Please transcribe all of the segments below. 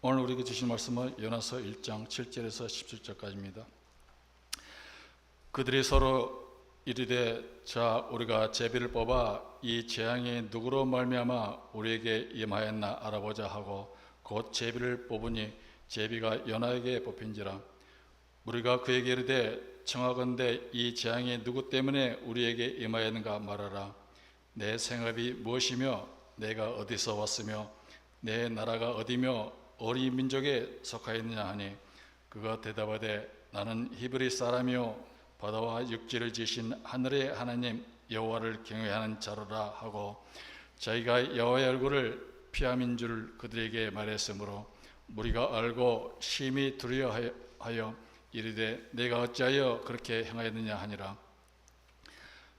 오늘 우리에게 주신 말씀은 요나서 1장 7절에서 17절까지입니다. 그들이 서로 이르되 자 우리가 제비를 뽑아 이 재앙이 누구로 말미암아 우리에게 임하였나 알아보자 하고 곧 제비를 뽑으니 제비가 요나에게 뽑힌지라. 우리가 그에게 이르되 청하건대 이 재앙이 누구 때문에 우리에게 임하였는가 말하라. 내 생업이 무엇이며 내가 어디서 왔으며 내 나라가 어디며 어디 민족에 속하였느냐 하니 그가 대답하되 나는 히브리 사람이요 바다와 육지를 지으신 하늘의 하나님 여호와를 경외하는 자로라 하고 자기가 여호와의 얼굴을 피함인 줄 그들에게 말했으므로 무리가 알고 심히 두려워하여 이르되 내가 어찌하여 그렇게 행하였느냐 하니라.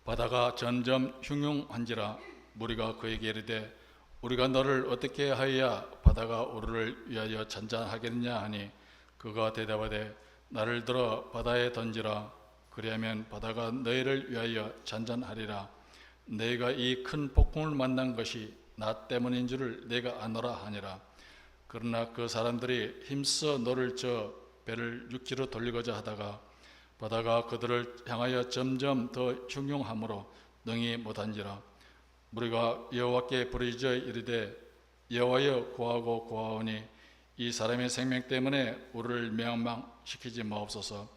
바다가 점점 흉흉한지라. 무리가 그에게 이르되 우리가 너를 어떻게 하여야 바다가 우리를 위하여 잔잔하겠느냐 하니 그가 대답하되 나를 들어 바다에 던지라. 그리하면 바다가 너희를 위하여 잔잔하리라. 너희가 이 큰 폭풍을 만난 것이 나 때문인 줄을 내가 아노라 하니라. 그러나 그 사람들이 힘써 노를 저 배를 육지로 돌리고자 하다가 바다가 그들을 향하여 점점 더 흉흉함으로 능히 못한지라. 우리가 여호와께 부르짖어 이르되 여호와여 구하고 구하오니 이 사람의 생명 때문에 우리를 멸망시키지 마옵소서.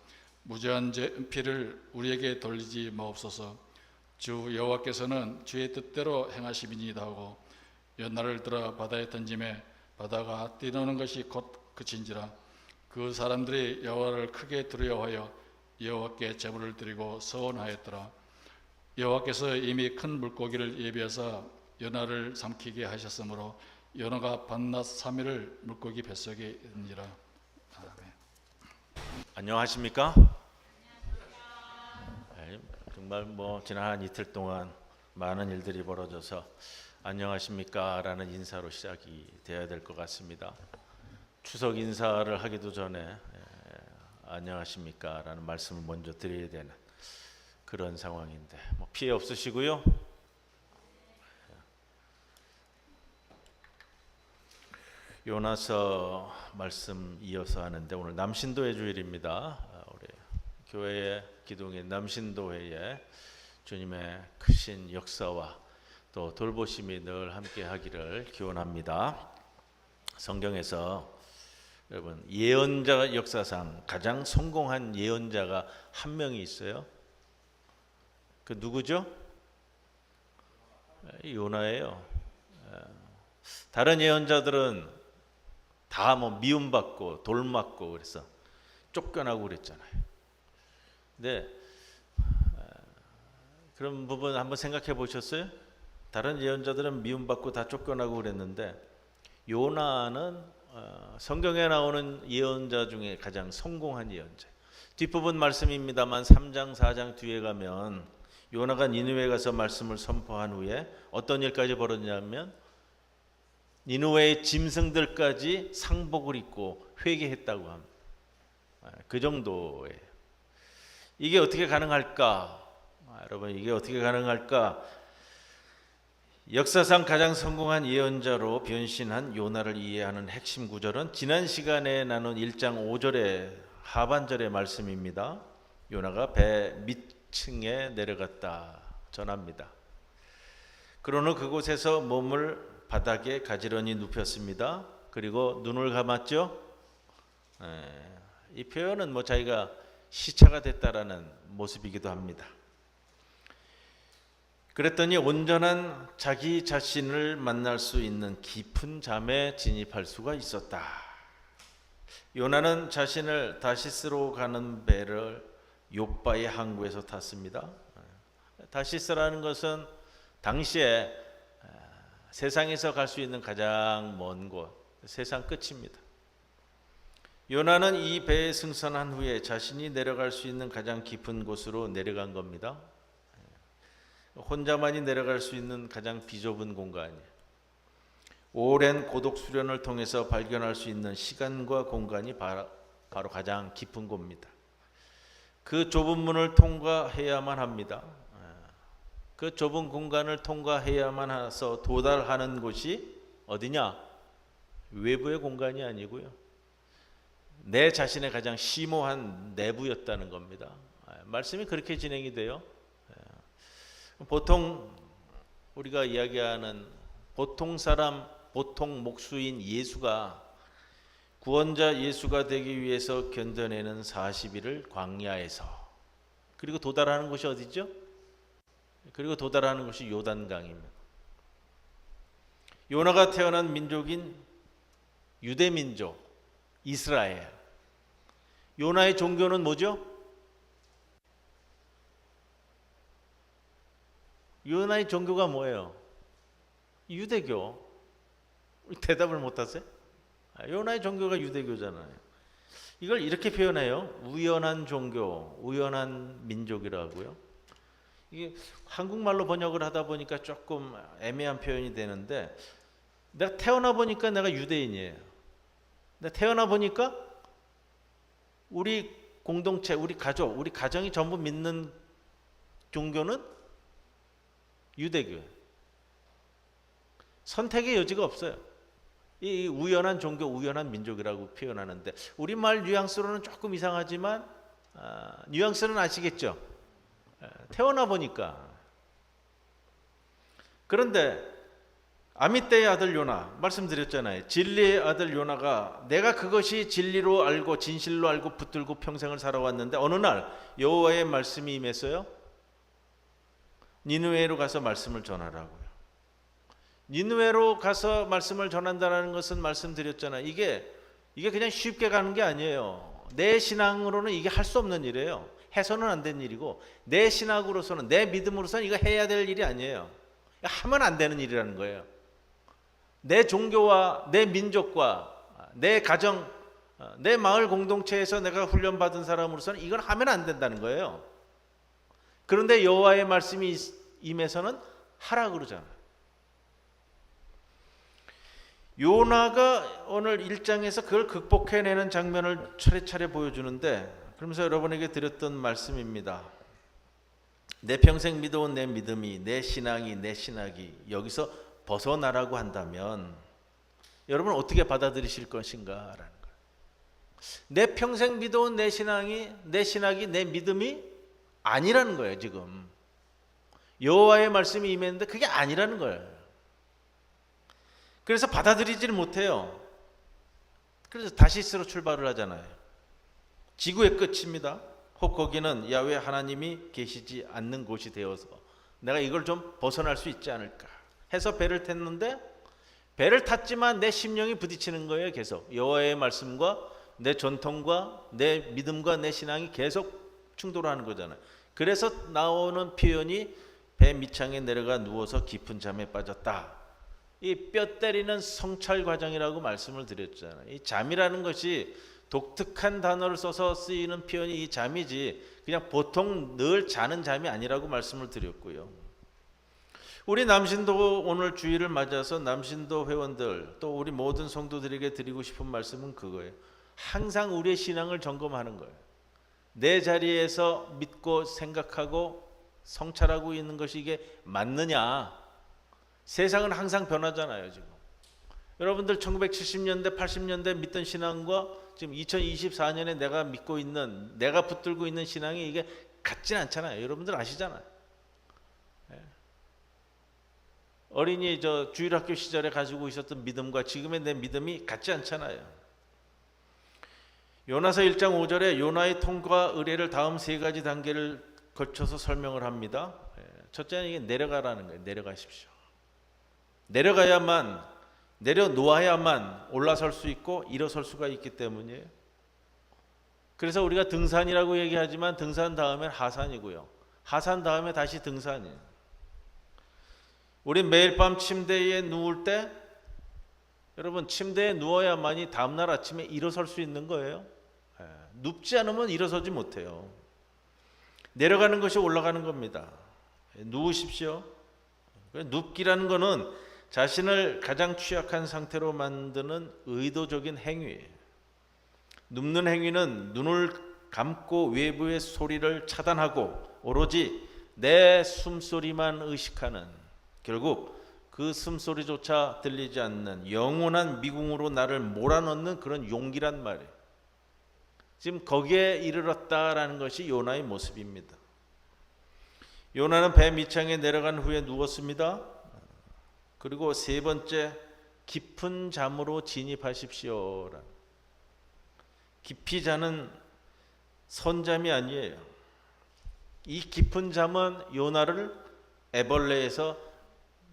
무죄한 피를 우리에게 돌리지 마옵소서. 주 여호와께서는 주의 뜻대로 행하시니이다 하고 연날을 들어 바다에 던짐에 바다가 뛰노는 것이 곧 그친지라. 그 사람들이 여호와를 크게 두려워하여 여호와께 제물을 드리고 서원하였더라. 여호와께서 이미 큰 물고기를 예비하사 요나를 삼키게 하셨으므로 요나가 밤낮 3일을 물고기 뱃속에 있니라. 아멘. 안녕하십니까? 정말 지난 한 이틀 동안 많은 일들이 벌어져서 안녕하십니까 라는 인사로 시작이 되어야 될 것 같습니다. 추석 인사를 하기도 전에 안녕하십니까 라는 말씀을 먼저 드려야 되는 그런 상황인데 피해 없으시고요. 요나서 말씀 이어서 하는데 오늘 남신도회 주일입니다. 우리 교회의 기둥인 남신도회에 주님의 크신 역사와 또 돌보심이 늘 함께 하기를 기원합니다. 성경에서 여러분 예언자 역사상 가장 성공한 예언자가 한 명이 있어요. 그 누구죠? 요나예요. 다른 예언자들은 다 미움받고 돌맞고 그래서 쫓겨나고 그랬잖아요. 근데 그런 부분 한번 생각해 보셨어요? 다른 예언자들은 미움받고 다 쫓겨나고 그랬는데 요나는 성경에 나오는 예언자 중에 가장 성공한 예언자. 뒷부분 말씀입니다만 3장 4장 뒤에 가면 요나가 니느웨에 가서 말씀을 선포한 후에 어떤 일까지 벌어졌냐면 니느웨의 짐승들까지 상복을 입고 회개했다고 합니다. 그 정도예요. 이게 어떻게 가능할까? 여러분 이게 어떻게 가능할까? 역사상 가장 성공한 예언자로 변신한 요나를 이해하는 핵심 구절은 지난 시간에 나눈 1장 5절의 하반절의 말씀입니다. 요나가 배 밑층에 내려갔다 전합니다. 그러나 그곳에서 몸을 바닥에 가지런히 눕혔습니다. 그리고 눈을 감았죠. 이 표현은 자기가 시차가 됐다라는 모습이기도 합니다. 그랬더니 온전한 자기 자신을 만날 수 있는 깊은 잠에 진입할 수가 있었다. 요나는 자신을 다시스로 가는 배를 욥바의 항구에서 탔습니다. 다시스라는 것은 당시에 세상에서 갈 수 있는 가장 먼 곳, 세상 끝입니다. 요나는 이 배에 승선한 후에 자신이 내려갈 수 있는 가장 깊은 곳으로 내려간 겁니다. 혼자만이 내려갈 수 있는 가장 비좁은 공간이에요. 오랜 고독 수련을 통해서 발견할 수 있는 시간과 공간이 바로 가장 깊은 곳입니다. 그 좁은 문을 통과해야만 합니다. 그 좁은 공간을 통과해야만 해서 도달하는 곳이 어디냐? 외부의 공간이 아니고요. 내 자신의 가장 심오한 내부였다는 겁니다. 말씀이 그렇게 진행이 돼요. 보통 우리가 이야기하는 보통 사람, 보통 목수인 예수가 구원자 예수가 되기 위해서 견뎌내는 40일을 광야에서, 그리고 도달하는 곳이 어디죠? 그리고 도달하는 곳이 요단강입니다. 요나가 태어난 민족인 유대 민족 이스라엘. 요나의 종교는 뭐죠? 요나의 종교가 뭐예요? 유대교. 대답을 못 하세요? 요나의 종교가 유대교잖아요. 이걸 이렇게 표현해요. 우연한 종교, 우연한 민족이라고요. 이게 한국말로 번역을 하다 보니까 조금 애매한 표현이 되는데, 내가 태어나 보니까 내가 유대인이에요. 내가 태어나 보니까 우리 공동체, 우리 가족, 우리 가정이 전부 믿는 종교는 유대교예요. 선택의 여지가 없어요. 이 우연한 종교, 우연한 민족이라고 표현하는데, 우리말 뉘앙스로는 조금 이상하지만 뉘앙스는 아시겠죠? 태어나 보니까. 그런데 아미떼의 아들 요나, 말씀드렸잖아요. 진리의 아들 요나가 내가 그것이 진리로 알고 진실로 알고 붙들고 평생을 살아왔는데, 어느 날 여호와의 말씀이 임했어요. 니느웨로 가서 말씀을 전하라고요. 니느웨로 가서 말씀을 전한다는 것은 말씀드렸잖아요. 이게 그냥 쉽게 가는 게 아니에요. 내 신앙으로는 이게 할 수 없는 일이에요. 해서는 안 된 일이고, 내 신학으로서는, 내 믿음으로서는 이거 해야 될 일이 아니에요. 하면 안 되는 일이라는 거예요. 내 종교와 내 민족과 내 가정, 내 마을 공동체에서 내가 훈련받은 사람으로서는 이건 하면 안 된다는 거예요. 그런데 여호와의 말씀이 임해서는 하라 그러잖아요. 요나가 오늘 1장에서 그걸 극복해내는 장면을 차례차례 보여주는데, 그러면서 여러분에게 드렸던 말씀입니다. 내 평생 믿어온 내 믿음이, 내 신앙이 여기서 벗어나라고 한다면 여러분 어떻게 받아들이실 것인가라는 거예요. 내 평생 믿어온 내 신앙이, 내 믿음이 아니라는 거예요. 지금 여호와의 말씀이 임했는데 그게 아니라는 거예요. 그래서 받아들이지를 못해요. 그래서 다시스로 출발을 하잖아요. 지구의 끝입니다. 혹 거기는 야훼 하나님이 계시지 않는 곳이 되어서 내가 이걸 좀 벗어날 수 있지 않을까 해서 배를 탔는데, 배를 탔지만 내 심령이 부딪히는 거예요. 계속 여호와의 말씀과 내 전통과 내 믿음과 내 신앙이 계속 충돌하는 거잖아요. 그래서 나오는 표현이 배 밑창에 내려가 누워서 깊은 잠에 빠졌다. 이 뼈 때리는 성찰 과정이라고 말씀을 드렸잖아요. 이 잠이라는 것이 독특한 단어를 써서 쓰이는 표현이 이 잠이지, 그냥 보통 늘 자는 잠이 아니라고 말씀을 드렸고요. 우리 남신도 오늘 주일을 맞아서 남신도 회원들 또 우리 모든 성도들에게 드리고 싶은 말씀은 그거예요. 항상 우리의 신앙을 점검하는 거예요. 내 자리에서 믿고 생각하고 성찰하고 있는 것이 이게 맞느냐. 세상은 항상 변하잖아요. 지금 여러분들 1970년대 80년대 믿던 신앙과 지금 2024년에 내가 믿고 있는, 내가 붙들고 있는 신앙이 이게 같진 않잖아요. 여러분들 아시잖아요. 어린이 주일학교 시절에 가지고 있었던 믿음과 지금의 내 믿음이 같지 않잖아요. 요나서 1장 5절에 요나의 통과 의뢰를 다음 세 가지 단계를 거쳐서 설명을 합니다. 첫째는 이게 내려가라는 거예요. 내려가십시오. 내려놓아야만 올라설 수 있고 일어설 수가 있기 때문이에요. 그래서 우리가 등산이라고 얘기하지만 등산 다음엔 하산이고요. 하산 다음에 다시 등산이에요. 우리 매일 밤 침대에 누울 때, 여러분 침대에 누워야만이 다음날 아침에 일어설 수 있는 거예요. 눕지 않으면 일어서지 못해요. 내려가는 것이 올라가는 겁니다. 누우십시오. 눕기라는 거는 자신을 가장 취약한 상태로 만드는 의도적인 행위예요. 눕는 행위는 눈을 감고 외부의 소리를 차단하고 오로지 내 숨소리만 의식하는, 결국 그 숨소리조차 들리지 않는 영원한 미궁으로 나를 몰아넣는 그런 용기란 말이에요. 지금 거기에 이르렀다라는 것이 요나의 모습입니다. 요나는 배 밑창에 내려간 후에 누웠습니다. 그리고 세 번째, 깊은 잠으로 진입하십시오. 깊이 자는 선잠이 아니에요. 이 깊은 잠은 요나를 애벌레에서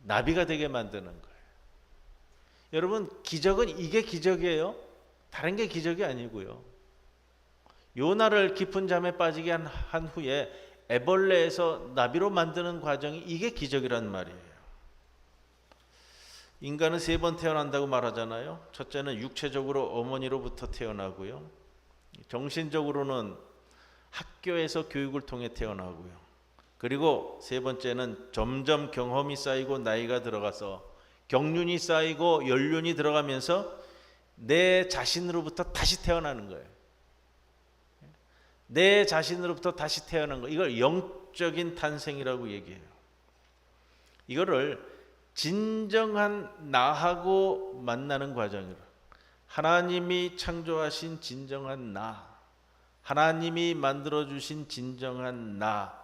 나비가 되게 만드는 거예요. 여러분, 기적은 이게 기적이에요. 다른 게 기적이 아니고요. 요나를 깊은 잠에 빠지게 한 후에 애벌레에서 나비로 만드는 과정이 이게 기적이란 말이에요. 인간은 세 번 태어난다고 말하잖아요. 첫째는 육체적으로 어머니로부터 태어나고요. 정신적으로는 학교에서 교육을 통해 태어나고요. 그리고 세 번째는 점점 경험이 쌓이고 나이가 들어가서 경륜이 쌓이고 연륜이 들어가면서 내 자신으로부터 다시 태어나는 거예요. 내 자신으로부터 다시 태어난 거, 이걸 영적인 탄생이라고 얘기해요. 이거를 진정한 나하고 만나는 과정이라. 하나님이 창조하신 진정한 나, 하나님이 만들어주신 진정한 나,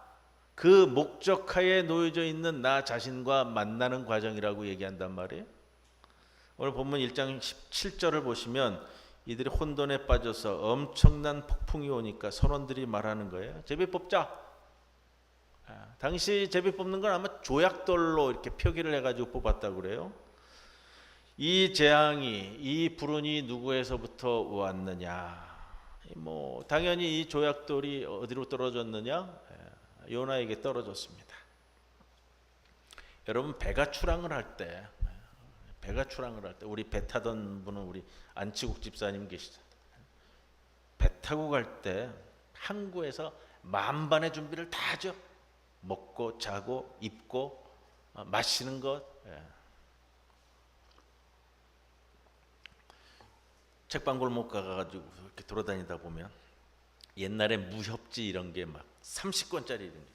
그 목적하에 놓여져 있는 나 자신과 만나는 과정이라고 얘기한단 말이에요. 오늘 본문 1장 17절을 보시면 이들이 혼돈에 빠져서 엄청난 폭풍이 오니까 선원들이 말하는 거예요. 제비 뽑자. 당시 제비 뽑는 건 아마 조약돌로 이렇게 표기를 해가지고 뽑았다고 그래요. 이 재앙이, 이 불운이 누구에서부터 왔느냐? 뭐 당연히 이 조약돌이 어디로 떨어졌느냐? 요나에게 떨어졌습니다. 여러분, 배가 출항을 할 때, 우리 배 타던 분은 우리 안치국 집사님 계시죠. 배 타고 갈 때 항구에서 만반의 준비를 다 하죠. 먹고 자고 입고 마시는 것. 책방골목 가가지고 이렇게 돌아다니다 보면 옛날에 무협지 이런 게 막 30권짜리 이런 게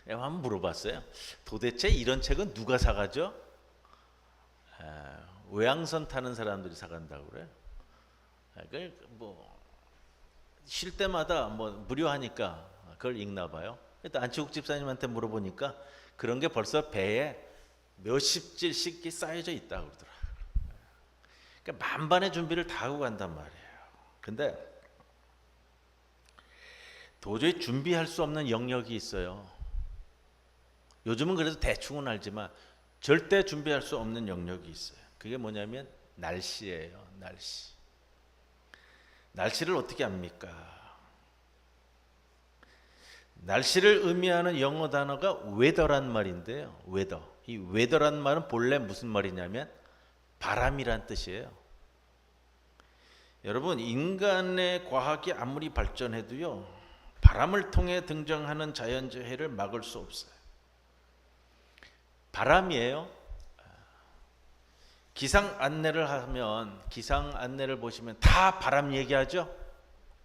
있어요. 한번 물어봤어요. 도대체 이런 책은 누가 사가죠? 외항선 타는 사람들이 사간다고 그래요. 뭐 쉴 때마다 뭐 무료하니까 그걸 읽나 봐요. 또 안치국 집사님한테 물어보니까 그런 게 벌써 배에 몇십 질씩 쌓여져 있다고 그러더라고요. 그러니까 만반의 준비를 다 하고 간단 말이에요. 근데 도저히 준비할 수 없는 영역이 있어요. 요즘은 그래도 대충은 알지만 절대 준비할 수 없는 영역이 있어요. 그게 뭐냐면 날씨예요. 날씨. 날씨를 어떻게 합니까? 날씨를 의미하는 영어 단어가 weather란 말인데요. weather. 이 weather란 말은 본래 무슨 말이냐면 바람이란 뜻이에요. 여러분, 인간의 과학이 아무리 발전해도요, 바람을 통해 등장하는 자연재해를 막을 수 없어요. 바람이에요. 기상 안내를 하면, 기상 안내를 보시면 다 바람 얘기하죠.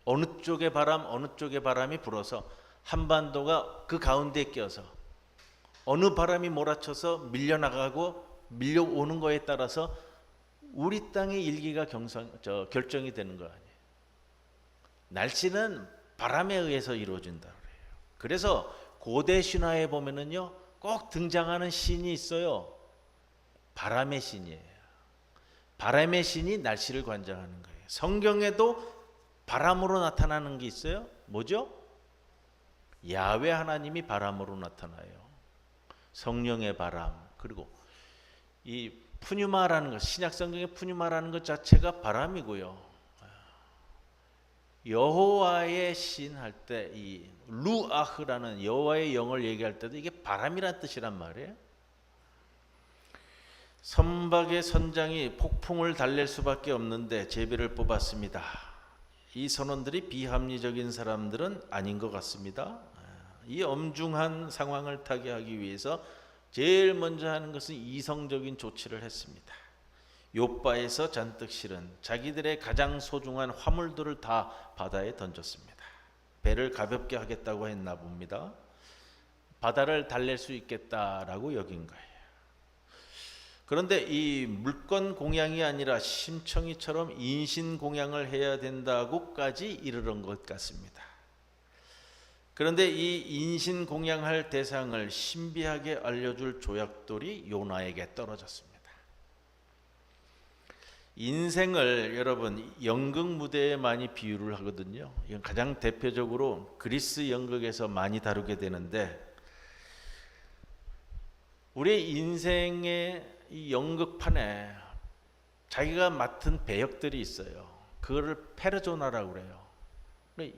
어느 쪽의 바람, 어느 쪽의 바람이 불어서 한반도가 그 가운데에 껴서 어느 바람이 몰아쳐서 밀려나가고 밀려오는 거에 따라서 우리 땅의 일기가 결정이 되는 거 아니에요. 날씨는 바람에 의해서 이루어진다 그래요. 그래서 고대 신화에 보면은요, 꼭 등장하는 신이 있어요. 바람의 신이에요. 바람의 신이 날씨를 관장하는 거예요. 성경에도 바람으로 나타나는 게 있어요. 뭐죠? 야훼 하나님이 바람으로 나타나요. 성령의 바람. 그리고 이 푸뉴마라는 것, 신약 성경의 푸뉴마라는 것 자체가 바람이고요. 여호와의 신 할 때 이 루아흐라는 여호와의 영을 얘기할 때도 이게 바람이란 뜻이란 말이에요. 선박의 선장이 폭풍을 달랠 수밖에 없는데 제비를 뽑았습니다. 이 선원들이 비합리적인 사람들은 아닌 것 같습니다. 이 엄중한 상황을 타개하기 위해서 제일 먼저 하는 것은 이성적인 조치를 했습니다. 욥바에서 잔뜩 실은 자기들의 가장 소중한 화물들을 다 바다에 던졌습니다. 배를 가볍게 하겠다고 했나 봅니다. 바다를 달랠 수 있겠다라고 여긴 거예요. 그런데 이 물건 공양이 아니라 심청이처럼 인신 공양을 해야 된다고까지 이르는 것 같습니다. 그런데 이 인신 공양할 대상을 신비하게 알려줄 조약돌이 요나에게 떨어졌습니다. 인생을 여러분 연극 무대에 많이 비유를 하거든요. 이건 가장 대표적으로 그리스 연극에서 많이 다루게 되는데, 우리의 인생의 이 연극판에 자기가 맡은 배역들이 있어요. 그거를 페르소나라고 그래요.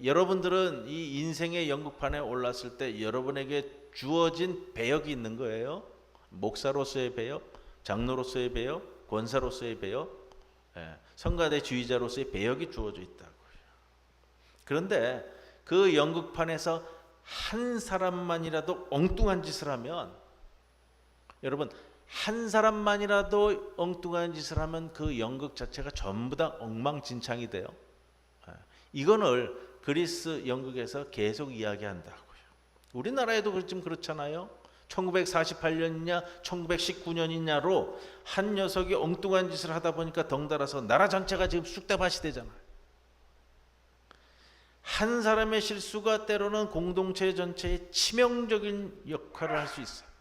여러분들은 이 인생의 연극판에 올랐을 때 여러분에게 주어진 배역이 있는 거예요. 목사로서의 배역, 장로로서의 배역, 권사로서의 배역, 성가대 지휘자로서의 배역이 주어져 있다고요. 그런데 그 연극판에서 한 사람만이라도 엉뚱한 짓을 하면, 여러분 한 사람만이라도 엉뚱한 짓을 하면 그 연극 자체가 전부 다 엉망진창이 돼요. 이거를 그리스 연극에서 계속 이야기한다고요. 우리나라에도 좀 그렇잖아요. 1948년이냐 1919년이냐로 한 녀석이 엉뚱한 짓을 하다 보니까 덩달아서 나라 전체가 지금 쑥대밭이 되잖아요. 한 사람의 실수가 때로는 공동체 전체에 치명적인 역할을 할 수 있어요.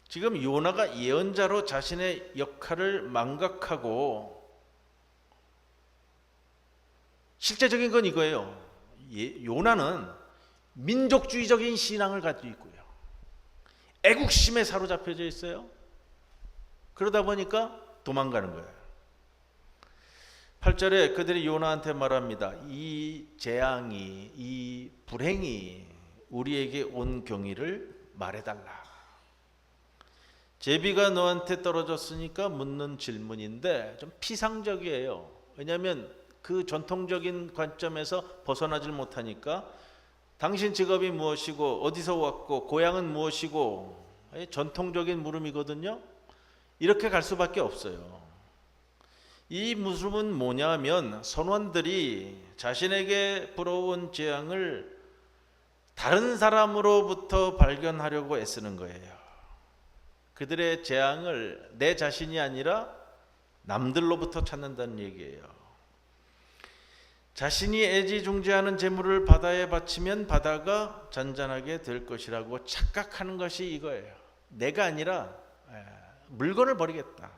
지금 요나가 예언자로 자신의 역할을 망각하고, 실제적인 건 이거예요. 요나는 민족주의적인 신앙을 가지고 있고요. 애국심에 사로잡혀져 있어요. 그러다 보니까 도망가는 거예요. 8절에 그들이 요나한테 말합니다. 이 재앙이, 이 불행이 우리에게 온 경위를 말해달라. 제비가 너한테 떨어졌으니까 묻는 질문인데 좀 피상적이에요. 왜냐하면 그 전통적인 관점에서 벗어나질 못하니까, 당신 직업이 무엇이고 어디서 왔고 고향은 무엇이고, 전통적인 물음이거든요. 이렇게 갈 수밖에 없어요. 이 물음은 뭐냐면, 선원들이 자신에게 불어온 재앙을 다른 사람으로부터 발견하려고 애쓰는 거예요. 그들의 재앙을 내 자신이 아니라 남들로부터 찾는다는 얘기예요. 자신이 애지중지하는 재물을 바다에 바치면 바다가 잔잔하게 될 것이라고 착각하는 것이 이거예요. 내가 아니라 물건을 버리겠다.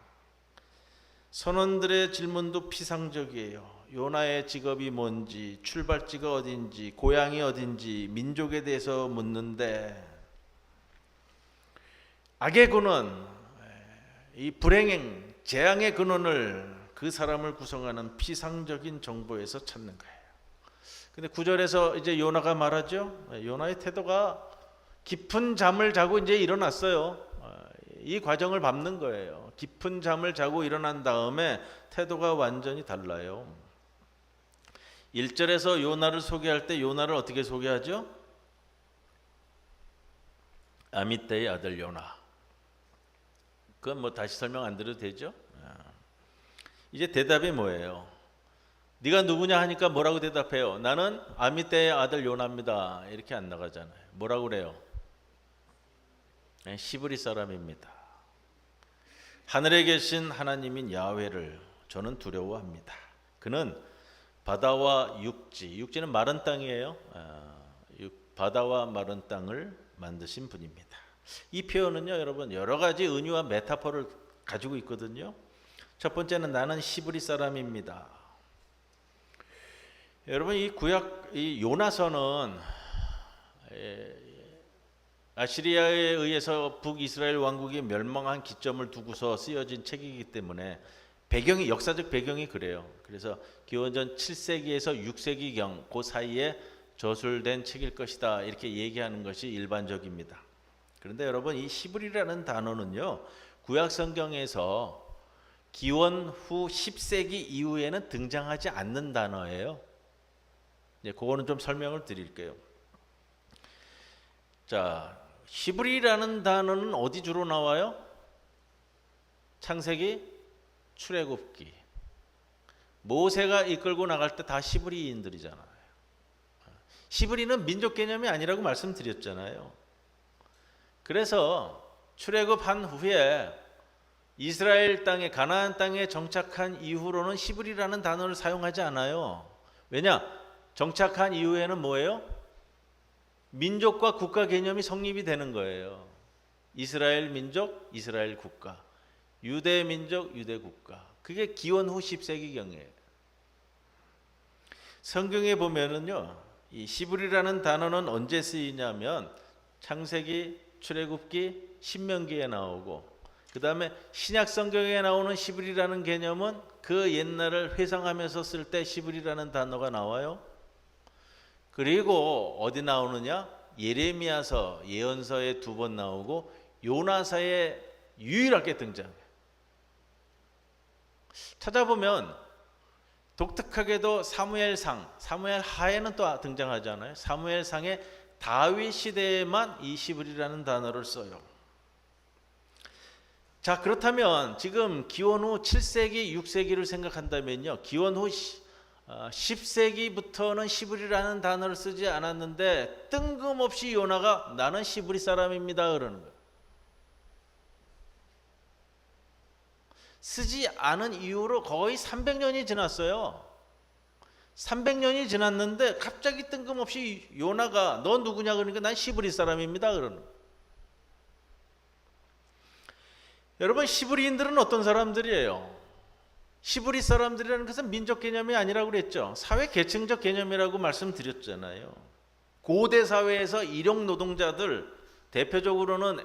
선원들의 질문도 피상적이에요. 요나의 직업이 뭔지, 출발지가 어딘지, 고향이 어딘지, 민족에 대해서 묻는데, 악의 근원, 이 불행행, 재앙의 근원을 그 사람을 구성하는 피상적인 정보에서 찾는 거예요. 근데 9절에서 이제 요나가 말하죠. 요나의 태도가 깊은 잠을 자고 이제 일어났어요. 이 과정을 밟는 거예요. 깊은 잠을 자고 일어난 다음에 태도가 완전히 달라요. 1절에서 요나를 소개할 때 요나를 어떻게 소개하죠? 아미떼의 아들 요나. 그건 뭐 다시 설명 안 드려도 되죠? 이제 대답이 뭐예요? 네가 누구냐 하니까 뭐라고 대답해요? 나는 아미떼의 아들 요나입니다. 이렇게 안 나가잖아요. 뭐라고 그래요? 시브리 사람입니다. 하늘에 계신 하나님인 야훼를 저는 두려워합니다. 그는 바다와 육지, 육지는 마른 땅이에요. 바다와 마른 땅을 만드신 분입니다. 이 표현은요, 여러분 여러 가지 은유와 메타포를 가지고 있거든요. 첫 번째는 나는 시브리 사람입니다. 여러분 이 구약 이 요나서는 아시리아에 의해서 북이스라엘 왕국이 멸망한 기점을 두고서 쓰여진 책이기 때문에 배경이 역사적 배경이 그래요. 그래서 기원전 7세기에서 6세기경 그 사이에 저술된 책일 것이다 이렇게 얘기하는 것이 일반적입니다. 그런데 여러분 이 시브리라는 단어는요 구약 성경에서 기원 후 10세기 이후에는 등장하지 않는 단어예요. 그거는 좀 설명을 드릴게요. 자, 히브리라는 단어는 어디 주로 나와요? 창세기, 출애굽기. 모세가 이끌고 나갈 때 다 히브리인들이잖아요. 히브리는 민족 개념이 아니라고 말씀드렸잖아요. 그래서 출애굽한 후에 이스라엘 땅에 가나안 땅에 정착한 이후로는 히브리라는 단어를 사용하지 않아요. 왜냐? 정착한 이후에는 뭐예요? 민족과 국가 개념이 성립이 되는 거예요. 이스라엘 민족, 이스라엘 국가, 유대 민족, 유대 국가. 그게 기원 후 10세기경이에요. 성경에 보면은요, 이 히브리라는 단어는 언제 쓰이냐면 창세기, 출애굽기, 신명기에 나오고, 그 다음에 신약 성경에 나오는 히브리라는 개념은 그 옛날을 회상하면서 쓸 때 히브리라는 단어가 나와요. 그리고 어디 나오느냐? 예레미야서, 예언서에 2번 나오고 요나서에 유일하게 등장해요. 찾아보면 독특하게도 사무엘상, 사무엘 하에는 또 등장하잖아요. 사무엘상에 다윗 시대에만 이 히브리라는 단어를 써요. 자, 그렇다면 지금 기원 후 7세기, 6세기를 생각한다면요, 기원 후 10세기부터는 히브리라는 단어를 쓰지 않았는데 뜬금없이 요나가 나는 히브리 사람입니다 그러는 거예요. 쓰지 않은 이후로 거의 300년이 지났어요. 300년이 지났는데 갑자기 뜬금없이 요나가 너 누구냐 그러니까 난 히브리 사람입니다 그러는 거예요. 여러분, 히브리인들은 어떤 사람들이에요? 히브리 사람들이라는 것은 민족 개념이 아니라고 그랬죠. 사회 계층적 개념이라고 말씀드렸잖아요. 고대 사회에서 일용 노동자들, 대표적으로는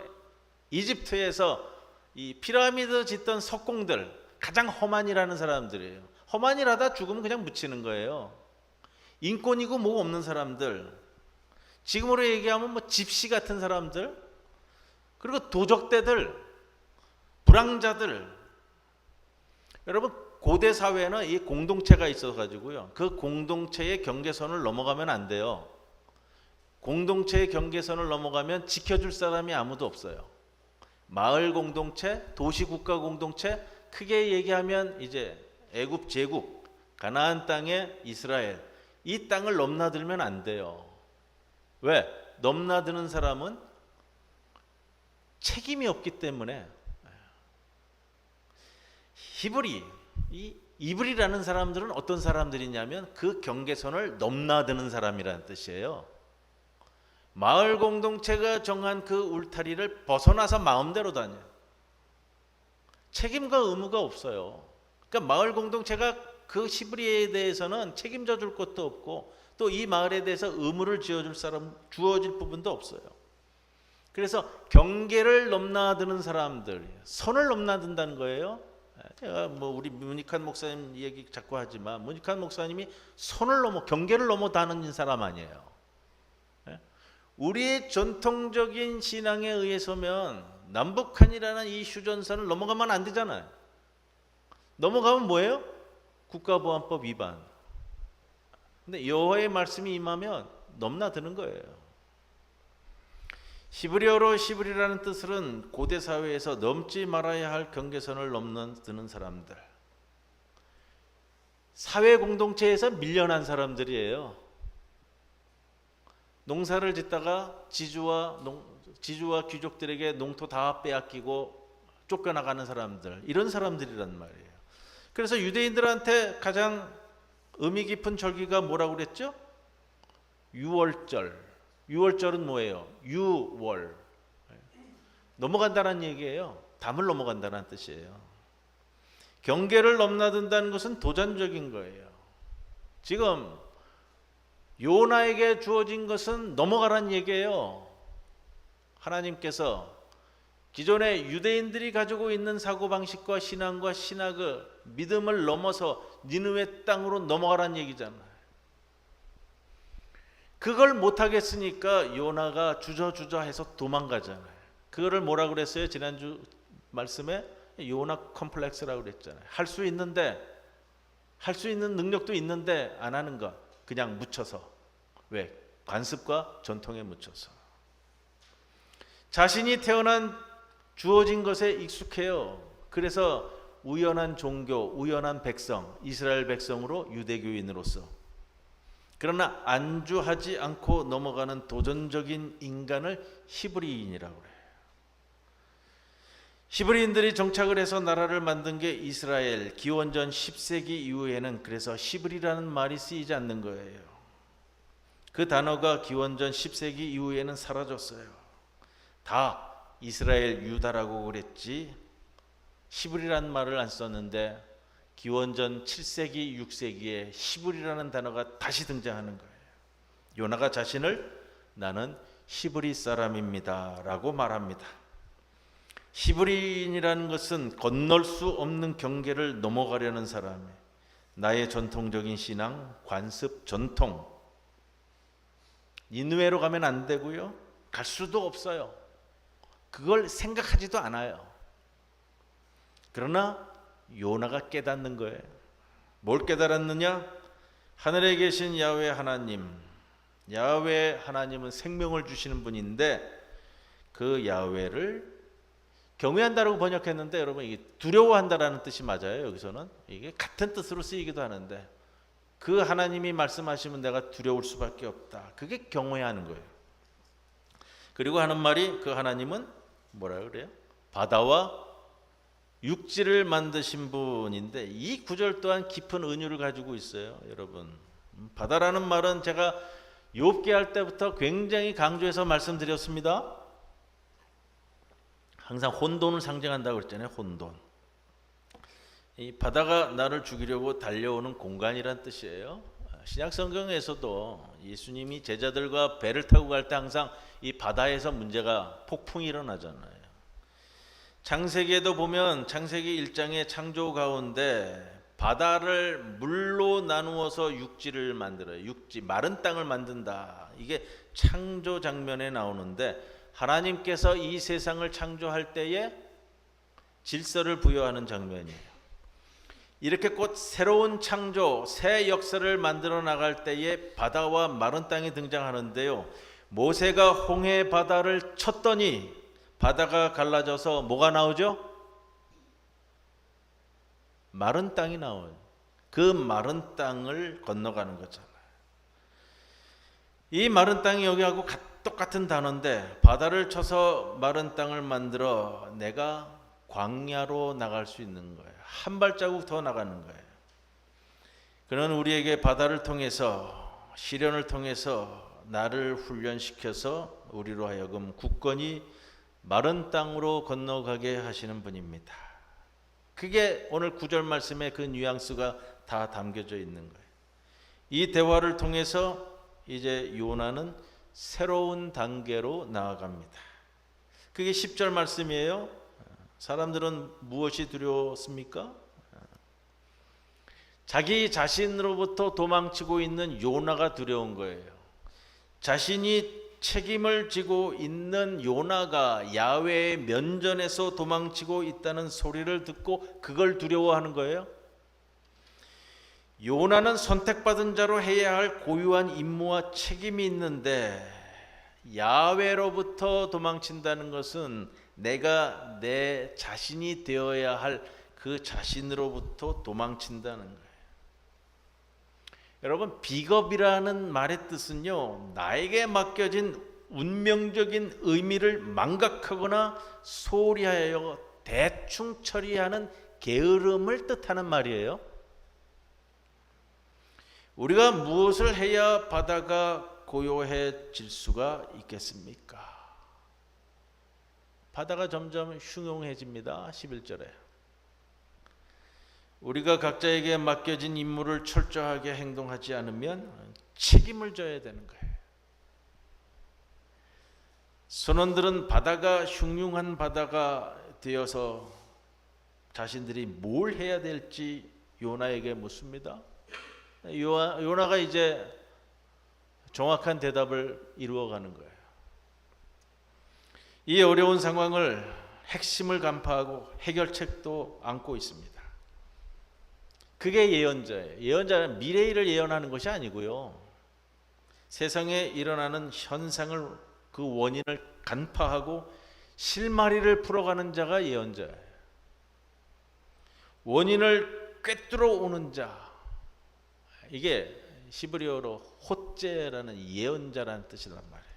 이집트에서 이 피라미드 짓던 석공들, 가장 험한이라는 사람들이에요. 험한일 하다 죽으면 그냥 묻히는 거예요. 인권이고 뭐 없는 사람들, 지금으로 얘기하면 뭐 집시 같은 사람들, 그리고 도적대들, 불황자들. 여러분, 고대 사회는 이 공동체가 있어 가지고요, 그 공동체의 경계선을 넘어가면 안 돼요. 공동체의 경계선을 넘어가면 지켜줄 사람이 아무도 없어요. 마을 공동체, 도시 국가 공동체, 크게 얘기하면 이제 애굽 제국, 가나안 땅의 이스라엘, 이 땅을 넘나들면 안 돼요. 왜? 넘나드는 사람은 책임이 없기 때문에. 히브리, 이 이브리라는 사람들은 어떤 사람들이냐면 그 경계선을 넘나드는 사람이라는 뜻이에요. 마을 공동체가 정한 그 울타리를 벗어나서 마음대로 다녀요. 책임과 의무가 없어요. 그러니까 마을 공동체가 그 히브리에 대해서는 책임져 줄 것도 없고 또 이 마을에 대해서 의무를 지어줄 사람, 주어질 부분도 없어요. 그래서 경계를 넘나드는 사람들, 선을 넘나든다는 거예요. 제가 뭐 우리 문익환 목사님 얘기 자꾸 하지만 문익환 목사님이 선을 넘어, 경계를 넘어 다니는 사람 아니에요. 우리의 전통적인 신앙에 의해서면 남북한이라는 이 휴전선을 넘어가면 안 되잖아요. 넘어가면 뭐예요? 국가보안법 위반. 근데 여호와의 말씀이 임하면 넘나드는 거예요. 히브리어로 히브리라는 뜻은 고대 사회에서 넘지 말아야 할 경계선을 넘나드는 사람들, 사회 공동체에서 밀려난 사람들이에요. 농사를 짓다가 지주와 귀족들에게 농토 다 빼앗기고 쫓겨나가는 사람들, 이런 사람들이란 말이에요. 그래서 유대인들한테 가장 의미 깊은 절기가 뭐라고 그랬죠? 유월절. 유월절은 뭐예요? 유월. 넘어간다는 얘기예요. 담을 넘어간다는 뜻이에요. 경계를 넘나든다는 것은 도전적인 거예요. 지금 요나에게 주어진 것은 넘어가라는 얘기예요. 하나님께서 기존의 유대인들이 가지고 있는 사고방식과 신앙과 신학을, 믿음을 넘어서 니느웨 땅으로 넘어가라는 얘기잖아요. 그걸 못하겠으니까 요나가 주저주저해서 도망가잖아요. 그거를 뭐라고 그랬어요? 지난주 말씀에 요나 컴플렉스라고 그랬잖아요. 할 수 있는데, 할 수 있는 능력도 있는데 안 하는 것, 그냥 묻혀서. 왜? 관습과 전통에 묻혀서. 자신이 태어난 주어진 것에 익숙해요. 그래서 우연한 종교, 우연한 백성, 이스라엘 백성으로 유대교인으로서. 그러나 안주하지 않고 넘어가는 도전적인 인간을 히브리인이라고 그래요. 히브리인들이 정착을 해서 나라를 만든 게 이스라엘 기원전 10세기 이후에는 그래서 히브리라는 말이 쓰이지 않는 거예요. 그 단어가 기원전 10세기 이후에는 사라졌어요. 다 이스라엘 유다라고 그랬지 히브리라는 말을 안 썼는데 기원전 7세기 6세기에 히브리라는 단어가 다시 등장하는 거예요. 요나가 자신을 나는 히브리 사람입니다 라고 말합니다. 히브리인이라는 것은 건널 수 없는 경계를 넘어가려는 사람이에요. 나의 전통적인 신앙, 관습, 전통 니느웨로 가면 안 되고요. 갈 수도 없어요. 그걸 생각하지도 않아요. 그러나 요나가 깨닫는 거예요. 뭘 깨달았느냐? 하늘에 계신 야훼 하나님, 야훼 하나님은 생명을 주시는 분인데 그 야훼를 경외한다라고 번역했는데 여러분 이게 두려워한다라는 뜻이 맞아요. 여기서는 이게 같은 뜻으로 쓰이기도 하는데 그 하나님이 말씀하시면 내가 두려울 수밖에 없다. 그게 경외하는 거예요. 그리고 하는 말이 그 하나님은 뭐라 그래요? 바다와 육지를 만드신 분인데 이 구절 또한 깊은 은유를 가지고 있어요. 여러분 바다라는 말은 제가 욥기 할 때부터 굉장히 강조해서 말씀드렸습니다. 항상 혼돈을 상징한다고 그랬잖아요. 혼돈. 이 바다가 나를 죽이려고 달려오는 공간이란 뜻이에요. 신약 성경에서도 예수님이 제자들과 배를 타고 갈 때 항상 이 바다에서 문제가 폭풍이 일어나잖아요. 창세기에도 보면 창세기 1장의 창조 가운데 바다를 물로 나누어서 육지를 만들어요. 육지, 마른 땅을 만든다. 이게 창조 장면에 나오는데 하나님께서 이 세상을 창조할 때에 질서를 부여하는 장면이에요. 이렇게 곧 새로운 창조, 새 역사를 만들어 나갈 때에 바다와 마른 땅이 등장하는데요. 모세가 홍해 바다를 쳤더니 바다가 갈라져서 뭐가 나오죠? 마른 땅이 나와요. 그 마른 땅을 건너가는 거잖아요. 이 마른 땅이 여기하고 똑같은 단어인데 바다를 쳐서 마른 땅을 만들어 내가 광야로 나갈 수 있는 거예요. 한 발자국 더 나가는 거예요. 그는 우리에게 바다를 통해서 시련을 통해서 나를 훈련시켜서 우리로 하여금 굳건히 마른 땅으로 건너가게 하시는 분입니다. 그게 오늘 9절 말씀의 그 뉘앙스가 다 담겨져 있는 거예요. 이 대화를 통해서 이제 요나는 새로운 단계로 나아갑니다. 그게 10절 말씀이에요. 사람들은 무엇이 두려웠습니까? 자기 자신으로부터 도망치고 있는 요나가 두려운 거예요. 자신이 책임을 지고 있는 요나가 야훼의 면전에서 도망치고 있다는 소리를 듣고 그걸 두려워하는 거예요. 요나는 선택받은 자로 해야 할 고유한 임무와 책임이 있는데 야훼로부터 도망친다는 것은 내가 내 자신이 되어야 할 그 자신으로부터 도망친다는 거예요. 여러분 비겁이라는 말의 뜻은요, 나에게 맡겨진 운명적인 의미를 망각하거나 소홀히 하여 대충 처리하는 게으름을 뜻하는 말이에요. 우리가 무엇을 해야 바다가 고요해질 수가 있겠습니까? 바다가 점점 흉흉해집니다. 11절에 우리가 각자에게 맡겨진 임무를 철저하게 행동하지 않으면 책임을 져야 되는 거예요. 선원들은 바다가 흉흉한 바다가 되어서 자신들이 뭘 해야 될지 요나에게 묻습니다. 요나가 이제 정확한 대답을 이루어가는 거예요. 이 어려운 상황을 핵심을 간파하고 해결책도 안고 있습니다. 그게 예언자예요. 예언자는 미래를 예언하는 것이 아니고요. 세상에 일어나는 현상을 그 원인을 간파하고 실마리를 풀어가는 자가 예언자예요. 원인을 꿰뚫어 오는 자. 이게 히브리어로 호째라는 예언자라는 뜻이란 말이에요.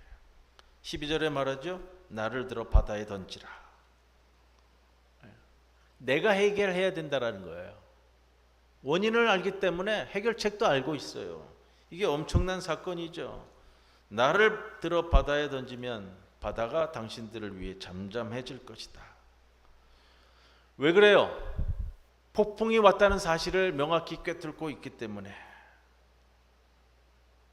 12절에 말하죠. 나를 들어 바다에 던지라. 내가 해결해야 된다라는 거예요. 원인을 알기 때문에 해결책도 알고 있어요. 이게 엄청난 사건이죠. 나를 들어 바다에 던지면 바다가 당신들을 위해 잠잠해질 것이다. 왜 그래요? 폭풍이 왔다는 사실을 명확히 꿰뚫고 있기 때문에.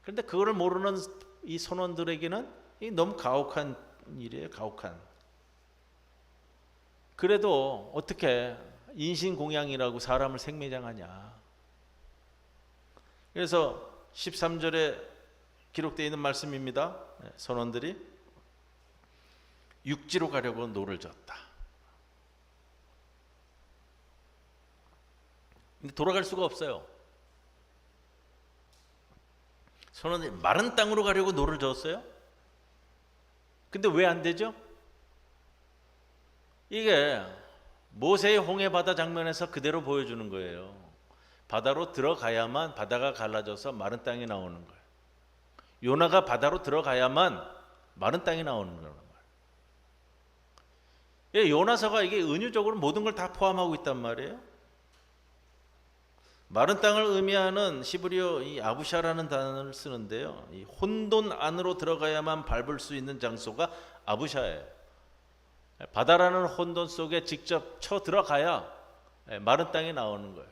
그런데 그거를 모르는 이 선원들에게는 이 너무 가혹한 일이에요. 가혹한. 그래도 어떻게 인신공양이라고 사람을 생매장하냐. 그래서 13절에 기록되어 있는 말씀입니다. 선원들이 육지로 가려고 노를 젓다. 근데 돌아갈 수가 없어요. 선원들이 마른 땅으로 가려고 노를 저었어요. 근데 왜 안 되죠? 이게 모세의 홍해 바다 장면에서 그대로 보여주는 거예요. 바다로 들어가야만 바다가 갈라져서 마른 땅이 나오는 거예요. 요나가 바다로 들어가야만 마른 땅이 나오는 거예요. 요나서가 이게 은유적으로 모든 걸 다 포함하고 있단 말이에요. 마른 땅을 의미하는 히브리어 이 아부샤라는 단어를 쓰는데요. 이 혼돈 안으로 들어가야만 밟을 수 있는 장소가 아부샤예요. 바다라는 혼돈 속에 직접 쳐 들어가야 마른 땅이 나오는 거예요.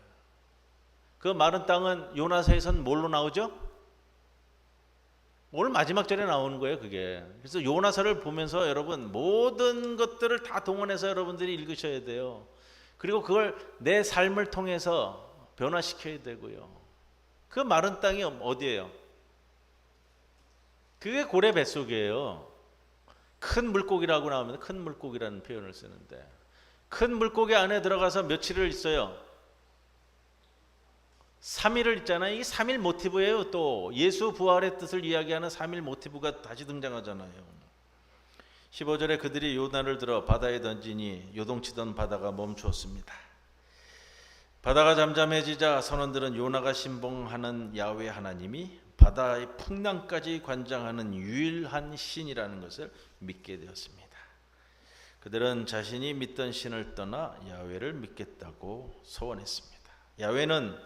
그 마른 땅은 요나서에선 뭘로 나오죠? 오늘 마지막 절에 나오는 거예요, 그게. 그래서 요나서를 보면서 여러분 모든 것들을 다 동원해서 여러분들이 읽으셔야 돼요. 그리고 그걸 내 삶을 통해서 변화시켜야 되고요. 그 마른 땅이 어디예요? 그게 고래 뱃속이에요. 큰 물고기라고 나오면 큰 물고기라는 표현을 쓰는데 큰 물고기 안에 들어가서 며칠을 있어요. 3일을 있잖아요. 이게 3일 모티브예요. 또 예수 부활의 뜻을 이야기하는 3일 모티브가 다시 등장하잖아요. 15절에 그들이 요나를 들어 바다에 던지니 요동치던 바다가 멈추었습니다. 바다가 잠잠해지자 선원들은 요나가 신봉하는 야훼 하나님이 바다의 풍랑까지 관장하는 유일한 신이라는 것을 믿게 되었습니다. 그들은 자신이 믿던 신을 떠나 야훼를 믿겠다고 소원했습니다. 야훼는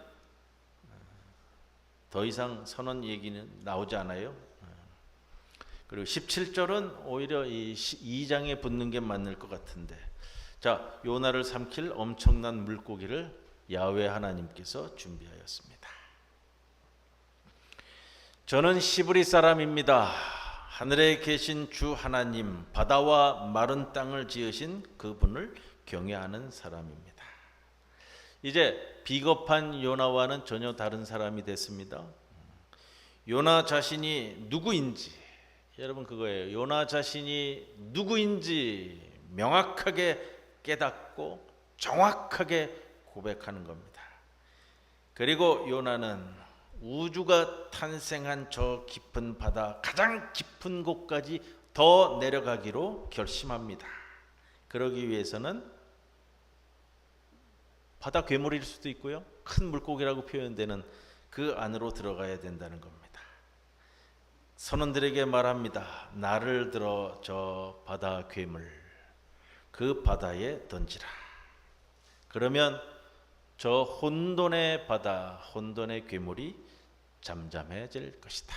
더 이상 선언 얘기는 나오지 않아요. 그리고 17절은 오히려 이 2장에 붙는 게 맞을 것 같은데, 자, 요나를 삼킬 엄청난 물고기를 야훼 하나님께서 준비하였습니다. 저는 시브리 사람입니다. 하늘에 계신 주 하나님, 바다와 마른 땅을 지으신 그분을 경외하는 사람입니다. 이제 비겁한 요나와는 전혀 다른 사람이 됐습니다. 요나 자신이 누구인지, 여러분 그거예요. 요나 자신이 누구인지 명확하게 깨닫고 정확하게 고백하는 겁니다. 그리고 요나는 우주가 탄생한 저 깊은 바다, 가장 깊은 곳까지 더 내려가기로 결심합니다. 그러기 위해서는 바다 괴물일 수도 있고요, 큰 물고기라고 표현되는 그 안으로 들어가야 된다는 겁니다. 선원들에게 말합니다. 나를 들어 저 바다 괴물, 그 바다에 던지라. 그러면 저 혼돈의 바다, 혼돈의 괴물이 잠잠해질 것이다.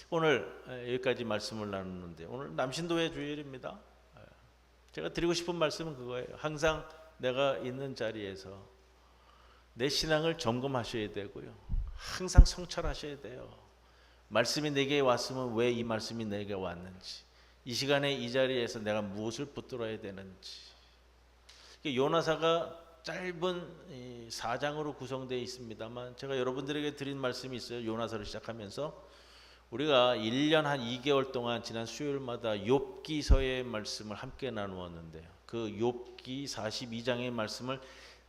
오늘 여기까지 말씀을 나누는데, 오늘 남신도회 주일입니다. 제가 드리고 싶은 말씀은 그거예요. 항상 내가 있는 자리에서 내 신앙을 점검하셔야 되고요, 항상 성찰하셔야 돼요. 말씀이 내게 왔으면 왜 이 말씀이 내게 왔는지, 이 시간에 이 자리에서 내가 무엇을 붙들어야 되는지. 요나사가 짧은 4장으로 구성되어 있습니다만, 제가 여러분들에게 드린 말씀이 있어요. 요나서를 시작하면서 우리가 1년 한 2개월 동안 지난 수요일마다 욥기서의 말씀을 함께 나누었는데요, 그 욥기 42장의 말씀을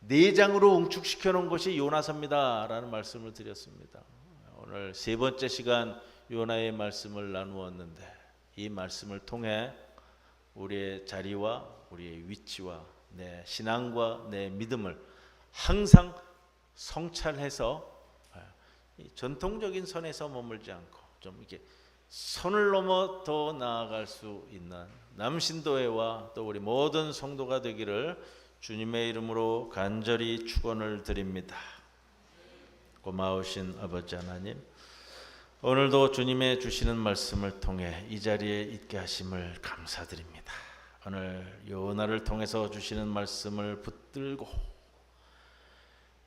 4장으로 응축시켜 놓은 것이 요나서입니다 라는 말씀을 드렸습니다. 오늘 세 번째 시간 요나의 말씀을 나누었는데, 이 말씀을 통해 우리의 자리와 우리의 위치와 내 신앙과 내 믿음을 항상 성찰해서 전통적인 선에서 머물지 않고 좀 이렇게 선을 넘어 더 나아갈 수 있는 남신도회와 또 우리 모든 성도가 되기를 주님의 이름으로 간절히 축원을 드립니다. 고마우신 아버지 하나님, 오늘도 주님의 주시는 말씀을 통해 이 자리에 있게 하심을 감사드립니다. 오늘 요나를 통해서 주시는 말씀을 붙들고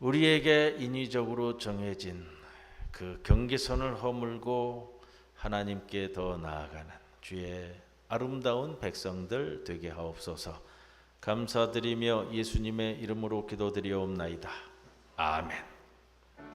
우리에게 인위적으로 정해진 그 경계선을 허물고 하나님께 더 나아가는 주의 아름다운 백성들 되게 하옵소서. 감사드리며 예수님의 이름으로 기도드리옵나이다. 아멘.